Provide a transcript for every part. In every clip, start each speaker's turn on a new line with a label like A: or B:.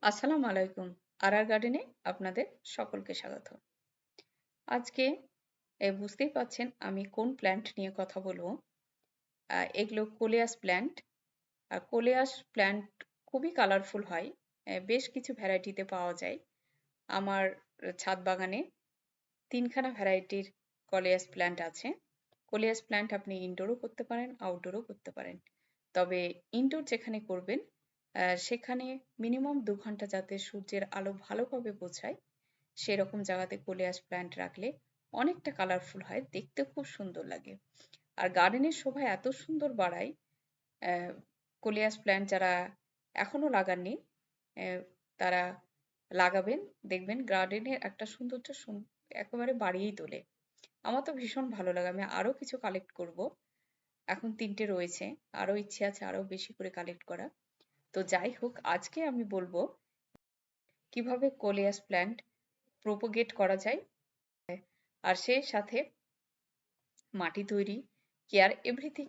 A: আসসালামু আলাইকুম। গার্ডেনে আপনাদের সকলকে স্বাগত। আজকে বুঝতেই পাচ্ছেন আমি কোন প্ল্যান্ট নিয়ে কথা বলবো। এগুলো কোলিয়াস প্ল্যান্ট। আর কোলিয়াস প্ল্যান্ট খুবই কালারফুল হয়। বেশ কিছু ভ্যারাইটিতে পাওয়া যায়। আমার ছাদ বাগানে ৩ খানা ভ্যারাইটির কোলিয়াস প্ল্যান্ট আছে। কোলিয়াস প্ল্যান্ট আপনি ইনডোরও করতে পারেন, আউটডোরও করতে পারেন। তবে ইনডোর যেখানে করবেন সেখানে মিনিমাম ২ ঘন্টা যাতে সূর্যের আলো ভালোভাবে পৌঁছায় সেরকম জায়গাতে কোলিয়াস প্ল্যান্ট রাখলে অনেকটা কালারফুল হয়, দেখতে খুব সুন্দর লাগে। আর গার্ডেনের শোভা এত সুন্দর বাড়ায়। আহ, কোলিয়াস প্ল্যান্ট যারা এখনো লাগাননি তারা লাগাবেন, দেখবেন গার্ডেনের একটা সৌন্দর্য একেবারে বাড়িয়েই তোলে। আমার তো ভীষণ ভালো লাগে, আমি আরো কিছু কালেক্ট করব। এখন ৩টে রয়েছে, আরো ইচ্ছে আছে আরো বেশি করে কালেক্ট করা। তো যাই হোক, আজকে আমি বলবো কিভাবে কোলিয়াস প্ল্যান্ট প্রোপোগেট করা যায়, আর সেই সাথে মাটি তৈরি, কেয়ার, এভরিথিং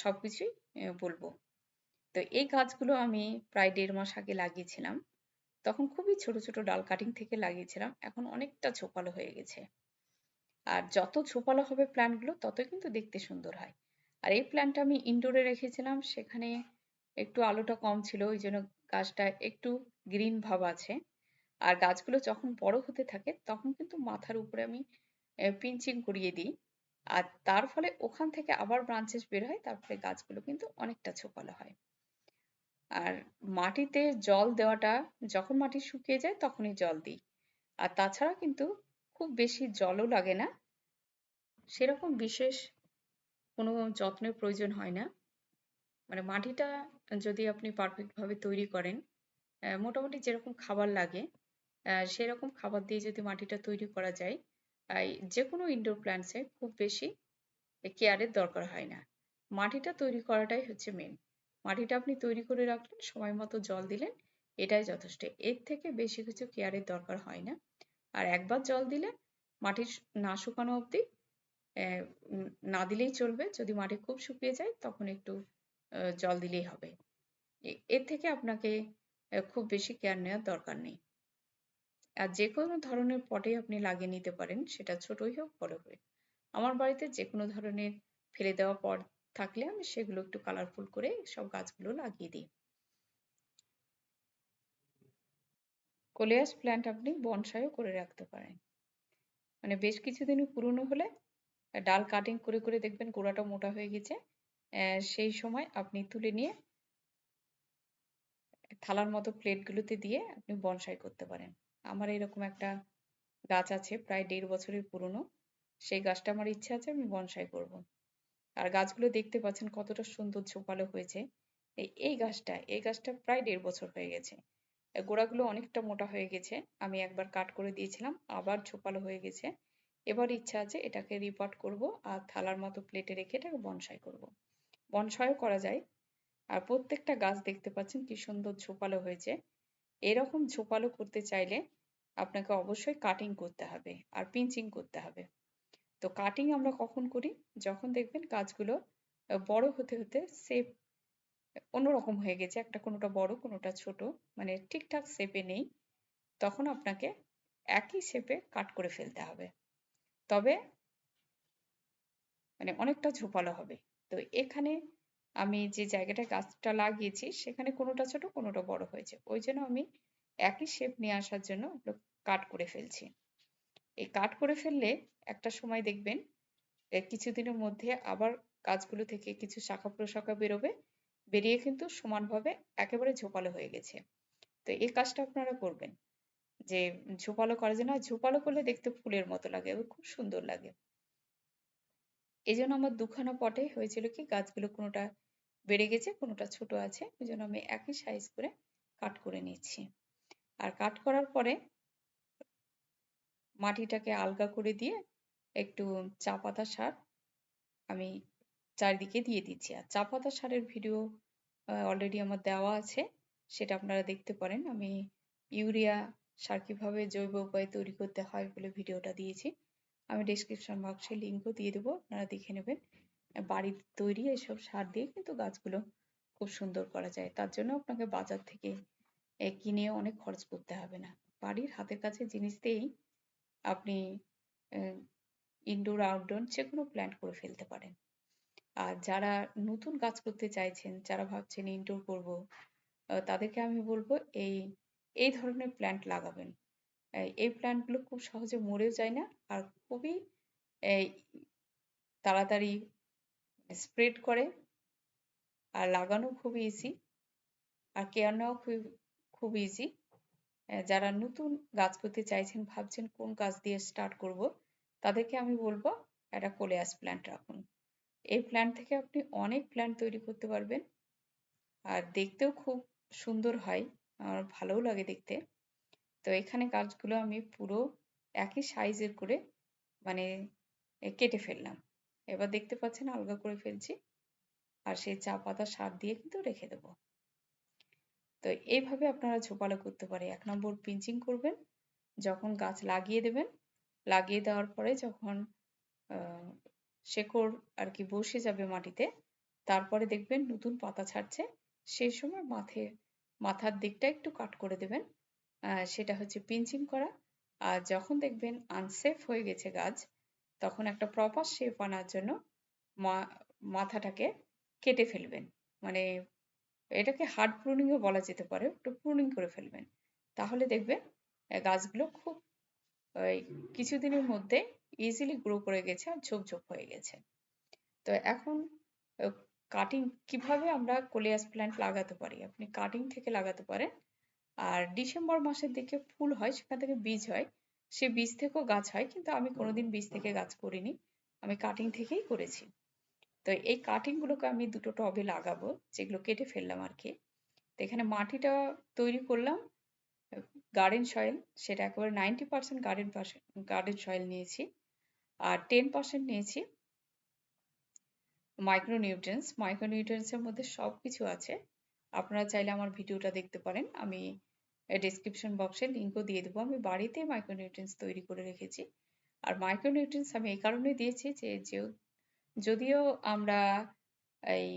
A: সবকিছুই বলবো। তো এই গাছগুলো আমি প্রায় ১.৫ মাস আগে লাগিয়েছিলাম। তখন খুবই ছোট ছোট ডাল কাটিং থেকে লাগিয়েছিলাম, এখন অনেকটা ঝোপালো হয়ে গেছে। আর যত ঝোপালো হবে প্ল্যান্টগুলো ততই কিন্তু দেখতে সুন্দর হয়। আর এই প্ল্যান্টটা আমি ইনডোরে রেখেছিলাম, সেখানে একটু আলোটা কম ছিল, ওই জন্য গাছটা একটু গ্রিন ভাব আছে। আর গাছগুলো যখন বড় হতে থাকে তখন কিন্তু মাথার উপরে আমি পিঞ্চিং করিয়ে দিই। আর তার ফলে ওখান থেকে আবার ব্রাঞ্চেস বের হয়, তার ফলে গাছগুলো কিন্তু অনেকটা ঝোপালো হয়। আর মাটিতে জল দেওয়াটা যখন মাটি শুকিয়ে যায় তখনই জল দিই। আর তাছাড়া কিন্তু খুব বেশি জলও লাগে না, সেরকম বিশেষ কোনো যত্নের প্রয়োজন হয় না। মানে মাটিটা যদি আপনি পারফেক্ট ভাবে তৈরি করেন, মোটামুটি যেরকম খাবার লাগে সেরকম খাবার দিয়ে যদি মাটিটা তৈরি করা যায়, যে কোনো ইনডোর প্ল্যান্টসে খুব বেশি কেয়ারের দরকার হয় না। মাটিটা তৈরি করাটাই হচ্ছে মেন। মাটিটা আপনি তৈরি করে রাখলেন, সময় মতো জল দিলেন, এটাই যথেষ্ট। এর থেকে বেশি কিছু কেয়ারের দরকার হয় না। আর একবার জল দিলে মাটি না শুকানো অবধি না দিলেই চলবে। যদি মাটি খুব শুকিয়ে যায় তখন একটু জল দিলেই হবে। এর থেকে আপনাকে খুব বেশি কেয়ার নেওয়ার দরকার নেই। আর যেকোনো ধরনের পটে আপনি লাগিয়ে নিতে পারেন, সেটা ছোটই হোক বড় হোক। আমার বাড়িতে যেকোনো ধরনের ফেলে দেওয়া পট থাকলে আমি সেগুলো একটু কালারফুল করে সব গাছগুলো লাগিয়ে দিই। কোলিয়াস প্ল্যান্ট আপনি বনসাইও করে রাখতে পারেন। মানে বেশ কিছুদিন পুরনো হলে ডাল কাটিং করে করে দেখবেন গোড়াটা মোটা হয়ে গেছে। সেই সময় আপনি তুলে নিয়ে থালার মতো প্লেটগুলোতে দিয়ে আপনি বনসাই করতে পারেন। আমার এরকম একটা গাছ আছে প্রায় ১.৫ বছরের পুরনো। সেই গাছটা আমার ইচ্ছে আছে আমি বনসাই করব। আর গাছগুলো দেখতে পাচ্ছেন কতটা সুন্দর ঝোপালো হয়েছে। এই গাছটা প্রায় ১.৫ বছর হয়ে গেছে। গোড়াগুলো অনেকটা মোটা হয়ে গেছে। আমি একবার কাট করে দিয়েছিলাম, আবার ঝোপালো হয়ে গেছে। এবার ইচ্ছা আছে এটাকে রিপট করব আর থালার মতো প্লেটে রেখে এটাকে বনসাই করব। বনসাইও করা যায়। আর প্রত্যেকটা গাছ দেখতে পাচ্ছেন কি সুন্দর ঝোপালো হয়েছে। এরকম ঝোপালো করতে চাইলে আপনাকে অবশ্যই কাটিং করতে হবে আর পিঞ্চিং করতে হবে। তো কাটিং আমরা কখন করি? যখন দেখবেন গাছগুলো বড় হতে হতে শেপ অন্যরকম হয়ে গেছে, একটা কোনোটা বড় কোনোটা ছোট, মানে ঠিকঠাক শেপে নেই, তখন আপনাকে একই শেপে কাট করে ফেলতে হবে। তবে মানে অনেকটা ঝোপালো হবে। তো এখানে আমি যে জায়গাটায় গাছটা লাগিয়েছি সেখানে কোনোটা ছোট কোনোটা বড় হয়েছে, ওই জন্য আমি একই শেপ নিয়ে আসার জন্য ওগুলো কাট করে ফেলছি। এই কাট করে ফেললে একটা সময় দেখবেন কিছুদিনের মধ্যে আবার গাছগুলো থেকে কিছু শাখা প্রশাখা বেরোবে, বেরিয়ে কিন্তু সমানভাবে একেবারে ঝোপালো হয়ে গেছে। তো এই কাজটা আপনারা করবেন, যে ঝোপালো করার জন্য, আর ঝোপালো করলে দেখতে ফুলের মতো লাগে, খুব সুন্দর লাগে। এই জন্য আমার দুখানা পটে হয়েছিল কি গাছগুলো কোনোটা বেড়ে গেছে কোনোটা ছোট আছে, ওই জন্য আমি একই সাইজ করে কাট করে নিচ্ছি। আর কাট করার পরে মাটিটাকে আলগা করে দিয়ে একটু চা পাতা সার আমি চারিদিকে দিয়ে দিচ্ছি। আর চা পাতা সারের ভিডিও অলরেডি আমার দেওয়া আছে, সেটা আপনারা দেখতে পারেন। আমি ইউরিয়া সার কিভাবে জৈব উপায়ে তৈরি করতে হয় বলে ভিডিওটা দিয়েছি। আমি ডেসক্রিপশন বক্সে লিঙ্কও দিয়ে দেবো, আপনারা দেখে নেবেন। বাড়ির তৈরি এসব সার দিয়ে কিন্তু গাছগুলো খুব সুন্দর করা যায়। তার জন্য আপনাকে বাজার থেকে কিনে অনেক খরচ করতে হবে না। বাড়ির হাতের কাছে জিনিস দিয়েই আপনি ইনডোর আউটডোর যেকোনো প্ল্যান্ট করে ফেলতে পারেন। আর যারা নতুন গাছ করতে চাইছেন, যারা ভাবছেন ইনডোর করব, তাদেরকে আমি বলবো এই এই ধরনের প্ল্যান্ট লাগাবেন। এই প্ল্যান্ট গুলো খুব সহজে মরেও যায় না, আর খুবই এই তাড়াতাড়ি স্প্রেড করে, আর লাগানো খুব ইজি, আর কেয়ার নেওয়া খুব ইজি। যারা নতুন গাছ করতে চাইছেন, ভাবছেন কোন গাছ দিয়ে স্টার্ট করব, তাদেরকে আমি বলবো একটা কোলিয়াস প্ল্যান্ট রাখুন। এই প্ল্যান্ট থেকে আপনি অনেক প্ল্যান্ট তৈরি করতে পারবেন, আর দেখতেও খুব সুন্দর হয়, আমার ভালোও লাগে দেখতে। তো এখানে গাছগুলো আমি পুরো একই সাইজের করে মানে কেটে ফেললাম। এবার দেখতে পাচ্ছেন আলগা করে ফেলছি, আর সেই চা পাতা সার দিয়ে কিন্তু রেখে দেবো। তো এইভাবে আপনারা ঝোপালো করতে পারে। ১ নম্বর পিঞ্চিং করবেন, যখন গাছ লাগিয়ে দেবেন, লাগিয়ে দেওয়ার পরে যখন আহ, শেকড় আর কি বসে যাবে মাটিতে, তারপরে দেখবেন নতুন পাতা ছাড়ছে, সেই সময় মাথার দিকটা একটু কাট করে দেবেন। সেটা হচ্ছে পিঞ্চিং করা। আর যখন দেখবেন আনসেফ হয়ে গেছে গাছ, তখন একটা প্রপার শেপ আনার জন্য মাথাটাকে কেটে ফেলবেন। মানে এটাকে হার্ড প্রুনিং ও বলা যেতে পারে, একটু প্রুনিং করে ফেলবেন। তাহলে দেখবেন গাছগুলো খুব এই কিছুদিনের মধ্যে ইজিলি গ্রো করে গেছে আর ঝোপ হয়ে গেছে। তো এখন কাটিং কিভাবে আমরা কোলিয়াস প্ল্যান্ট লাগাতে পারি, আপনি কাটিং থেকে লাগাতে পারেন। আর ডিসেম্বর মাসের দিকে ফুল হয়, সেখান থেকে বীজ হয়, সে বীজ থেকেও গাছ হয়, কিন্তু আমি কোনোদিন বীজ থেকে গাছ করিনি, আমি কাটিং থেকেই করেছি। তো এই কাটিং গুলোকে আমি দুটো টবে লাগাবো, যেগুলো কেটে ফেললাম আর কি। তো এখানে মাটিটা তৈরি করলাম গার্ডেন সয়েল, সেটা একেবারে 90% গার্ডেন সয়েল নিয়েছি, আর 10% নিয়েছি মাইক্রোনিউট্রিয়েন্টস এর মধ্যে সবকিছু আছে। আপনারা চাইলে আমার ভিডিওটা দেখতে পারেন, আমি ডেসক্রিপশন বক্সে লিঙ্কও দিয়ে দেবো। আমি বাড়িতে মাইক্রোনিউট্রিয়েন্টস তৈরি করে রেখেছি। আর মাইক্রোনিউট্রিয়েন্টস আমি এই কারণে দিয়েছি যে যদিও আমরা এই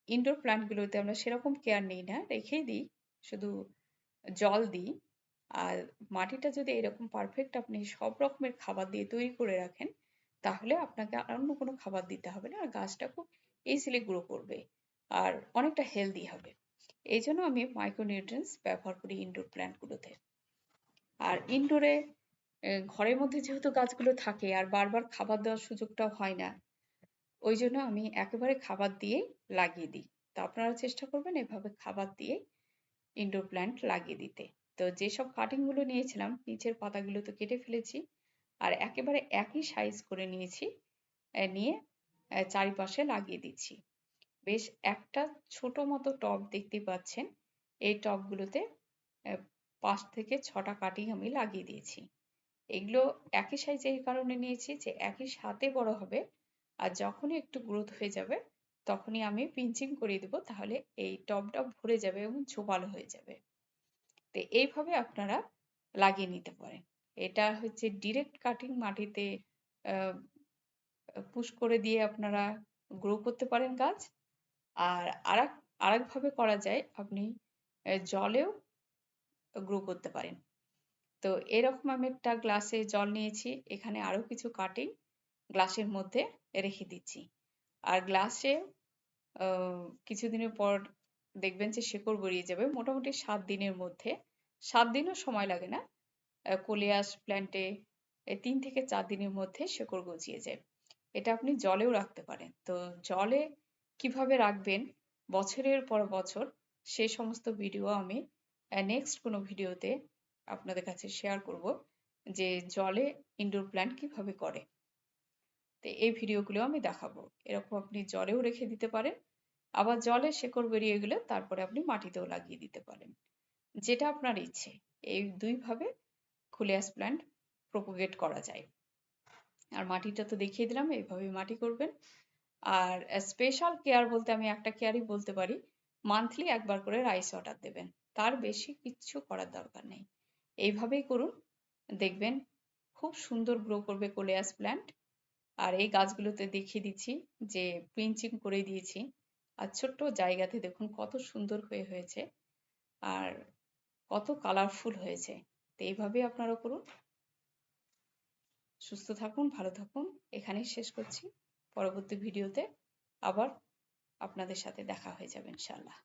A: ইনডোর প্ল্যান্টগুলোতে আমরা সেরকম কেয়ার নিই না, রেখেই দিই, শুধু জল দিই। আর মাটিটা যদি এরকম পারফেক্ট আপনি সব রকমের খাবার দিয়ে তৈরি করে রাখেন, তাহলে আপনাকে আর অন্য কোনো খাবার দিতে হবে না, আর গাছটা খুব ইজিলি গ্রো করবে আর অনেকটা হেলদি হবে। এই জন্য আমি মাইক্রোনিউট্রিয়েন্টস ব্যবহার করি ইনডোর প্ল্যান্টগুলোতে। আর ইনডোরে ঘরের মধ্যে যেহেতু গাছগুলো থাকে আর বারবার খাবার দেওয়ার সুযোগটাও হয় না, ওই জন্য আমি একেবারে খাবার দিয়ে লাগিয়ে দিই। তো আপনারা চেষ্টা করবেন এভাবে খাবার দিয়ে ইনডোর প্ল্যান্ট লাগিয়ে দিতে। তো যেসব কাটিং গুলো নিয়েছিলাম, নিচের পাতাগুলো তো কেটে ফেলেছি, আর একেবারে একই সাইজ করে নিয়েছি, নিয়ে চারিপাশে লাগিয়ে দিচ্ছি। বেশ একটা ছোট মতো টব দেখতে পাচ্ছেন, এই টবগুলোতে 5 থেকে 6টা কাটিং আমি লাগিয়ে দিয়েছি। এগুলো একই সাইজে এই কারণে নিয়েছি যে একই সাথে বড় হবে, আর যখনই একটু গ্রোথ হয়ে যাবে তখনই আমি পিঞ্চিং করিয়ে দেবো, তাহলে এই টবটা ভরে যাবে এবং ঝোপালো হয়ে যাবে। তো এইভাবে আপনারা লাগিয়ে নিতে পারেন। এটা হচ্ছে ডিরেক্ট কাটিং, মাটিতে পুশ করে দিয়ে আপনারা গ্রো করতে পারেন গাছ। আর আরেকভাবে করা যায়, আপনি জলেও গ্রো করতে পারেন। তো এরকম আমি একটা গ্লাসে জল নিয়েছি, এখানে আরো কিছু কাটিং গ্লাসের মধ্যে রেখে দিচ্ছি। আর গ্লাসে কিছুদিনের পর দেখবেন যে শেকড় বেরিয়ে যাবে, মোটামুটি 7 দিনের মধ্যে। 7 দিনও সময় লাগে না, কোলিয়াস প্ল্যান্টে 3 থেকে 4 দিনের মধ্যে শেকড় গজিয়ে যায়। এটা আপনি জলেও রাখতে পারেন। তো জলে কিভাবে রাখবেন বছরের পর বছর, সে সমস্ত ভিডিও আমি নেক্সট কোনো ভিডিওতে আপনাদের কাছে শেয়ার করব, যে জলে ইনডোর প্ল্যান্ট কিভাবে করে। তো এই ভিডিওগুলো আমি দেখাবো। এরকম আপনি জলেও রেখে দিতে পারেন, আবার জলে শেকড় বেরিয়ে গেলে তারপরে আপনি মাটিতেও লাগিয়ে দিতে পারেন, যেটা আপনার ইচ্ছে। এই দুইভাবে কোলিয়াস প্ল্যান্ট প্রোপোগেট করা যায়। আর মাটিটা তো দেখিয়ে দিলাম, এইভাবে মাটি করবেন। আর স্পেশাল কেয়ার বলতে আমি একটা কেয়ারই বলতে পারি, মান্থলি একবার করে রাইস ওয়াটার দেবেন, তার বেশি কিচ্ছু করার দরকার নেই। এইভাবেই করুন, দেখবেন খুব সুন্দর গ্রো করবে কোলিয়াস প্ল্যান্ট। আর এই গাছগুলোতে দেখিয়ে দিচ্ছি যে পিঞ্চিং করে দিয়েছি, আর ছোট্ট জায়গাতে দেখুন কত সুন্দর হয়েছে। আর কত কালারফুল হয়েছে। তো এইভাবেই আপনারা করুন। সুস্থ থাকুন, ভালো থাকুন। এখানেই শেষ করছি। পরবর্তী ভিডিওতে আবার আপনাদের সাথে দেখা হয়ে যাবে ইনশাআল্লাহ।